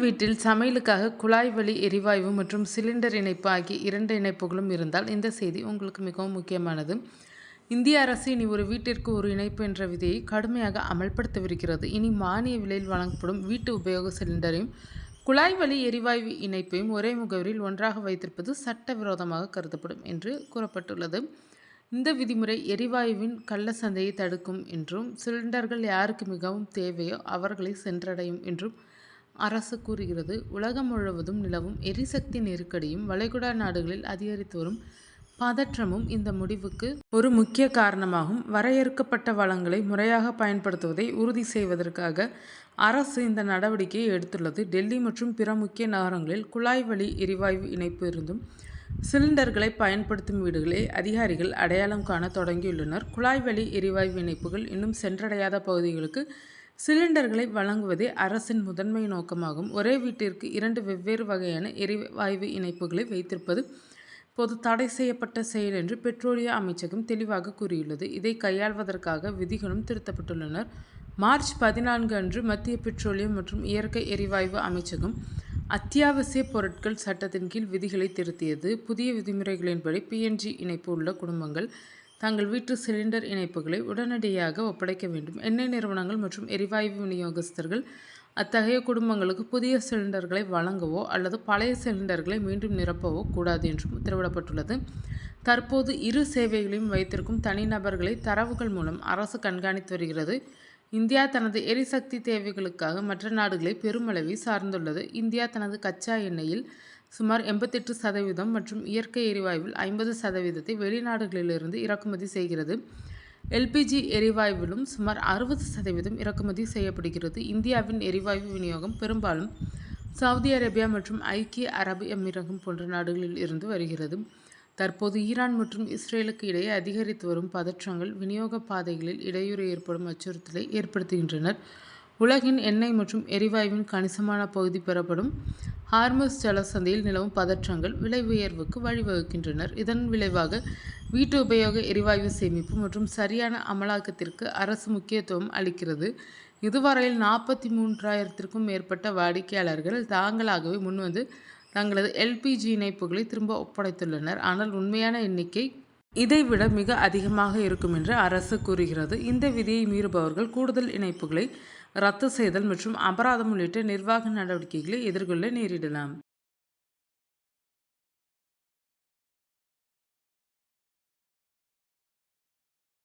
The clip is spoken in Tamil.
வீட்டில் சமையலுக்காக குழாய் வழி எரிவாயு மற்றும் சிலிண்டர் இணைப்பு ஆகிய 2 இணைப்புகளும் இருந்தால் இந்த செய்தி உங்களுக்கு மிகவும் முக்கியமானது. இந்திய அரசு இனி ஒரு வீட்டிற்கு ஒரு இணைப்பு என்ற விதியை கடுமையாக அமல்படுத்தவிருக்கிறது. இனி மானிய விலையில் வழங்கப்படும் வீட்டு உபயோக சிலிண்டரையும் குழாய் வழி எரிவாயு இணைப்பையும் ஒரே முகவரியில் ஒன்றாக வைத்திருப்பது சட்டவிரோதமாக கருதப்படும் என்று கூறப்பட்டுள்ளது. இந்த விதிமுறை எரிவாயுவின் கள்ள சந்தையை தடுக்கும் என்றும் சிலிண்டர்கள் யாருக்கு மிகவும் தேவையோ அவர்களை சென்றடையும் என்றும் அரசு கூறுகிறது. உலகம் முழுவதும் நிலவும் எரிசக்தி நெருக்கடியும் வளைகுடா நாடுகளில் அதிகரித்து வரும் பதற்றமும் இந்த முடிவுக்கு ஒரு முக்கிய காரணமாகும். வரையறுக்கப்பட்ட வளங்களை முறையாக பயன்படுத்துவதை உறுதி செய்வதற்காக அரசு இந்த நடவடிக்கையை எடுத்துள்ளது. டெல்லி மற்றும் பிற முக்கிய நகரங்களில் குழாய் வழி எரிவாயு இணைப்பு இருந்தும் சிலிண்டர்களை பயன்படுத்தும் வீடுகளை அதிகாரிகள் அடையாளம் காண தொடங்கியுள்ளனர். குழாய் வழி எரிவாயு இணைப்புகள் இன்னும் சென்றடையாத பகுதிகளுக்கு சிலிண்டர்களை வழங்குவதே அரசின் முதன்மை நோக்கமாகும். ஒரே வீட்டிற்கு 2 வெவ்வேறு வகையான எரிவாயு இணைப்புகளை வைத்திருப்பது பொது தடை செய்யப்பட்ட செயல் என்று பெட்ரோலிய அமைச்சகம் தெளிவாக கூறியுள்ளது. இதை கையாள்வதற்காக விதிகளும் திருத்தப்பட்டுள்ளன. மார்ச் 14 அன்று மத்திய பெட்ரோலியம் மற்றும் இயற்கை எரிவாயு அமைச்சகம் அத்தியாவசிய பொருட்கள் சட்டத்தின் கீழ் விதிகளை திருத்தியது. புதிய விதிமுறைகளின்படி PNG இணைப்பு உள்ள குடும்பங்கள் தங்கள் வீட்டு சிலிண்டர் இணைப்புகளை உடனடியாக ஒப்படைக்க வேண்டும். எண்ணெய் நிறுவனங்கள் மற்றும் எரிவாயு விநியோகஸ்தர்கள் அத்தகைய குடும்பங்களுக்கு புதிய சிலிண்டர்களை வழங்கவோ அல்லது பழைய சிலிண்டர்களை மீண்டும் நிரப்பவோ கூடாது என்றும் உத்தரவிடப்பட்டுள்ளது. தற்போது இரு சேவைகளையும் வைத்திருக்கும் தனிநபர்களை தரவுகள் மூலம் அரசு கண்காணித்து வருகிறது. இந்தியா தனது எரிசக்தி தேவைகளுக்காக மற்ற நாடுகளை பெருமளவில் சார்ந்துள்ளது. இந்தியா தனது கச்சா எண்ணெயில் சுமார் 88% மற்றும் இயற்கை எரிவாயுவில் 50% வெளிநாடுகளிலிருந்து இறக்குமதி செய்கிறது. LPG எரிவாயுவிலும் சுமார் 60% இறக்குமதி செய்யப்படுகிறது. இந்தியாவின் எரிவாயு விநியோகம் பெரும்பாலும் சவுதி அரேபியா மற்றும் ஐக்கிய அரபு எமிரகம் போன்ற நாடுகளில் இருந்து வருகிறது. தற்போது ஈரான் மற்றும் இஸ்ரேலுக்கு இடையே அதிகரித்து வரும் பதற்றங்கள் விநியோக பாதைகளில் இடையூறு ஏற்படும் அச்சுறுத்தலை ஏற்படுத்துகின்றனர். உலகின் எண்ணெய் மற்றும் எரிவாயுவின் கணிசமான பகுதி பெறப்படும் ஹார்மஸ் ஜலசந்தையில் நிலவும் பதற்றங்கள் விலை உயர்வுக்கு வழிவகுக்கின்றன. இதன் விளைவாக வீட்டு உபயோக எரிவாயு சேமிப்பு மற்றும் சரியான அமலாக்கத்திற்கு அரசு முக்கியத்துவம் அளிக்கிறது. இதுவரையில் 43,000க்கும் மேற்பட்ட வாடிக்கையாளர்கள் தாங்களாகவே முன்வந்து தங்களது LPG இணைப்புகளை திரும்ப ஒப்படைத்துள்ளனர். ஆனால் உண்மையான எண்ணிக்கை இதைவிட மிக அதிகமாக இருக்கும் என்று அரசு கூறுகிறது. இந்த விதியை மீறுபவர்கள் கூடுதல் இணைப்புகளை ரத்து செய்தல் மற்றும் அபராதம் உள்ளிட்ட நிர்வாக நடவடிக்கைகளை எதிர்கொள்ள நேரிடலாம்.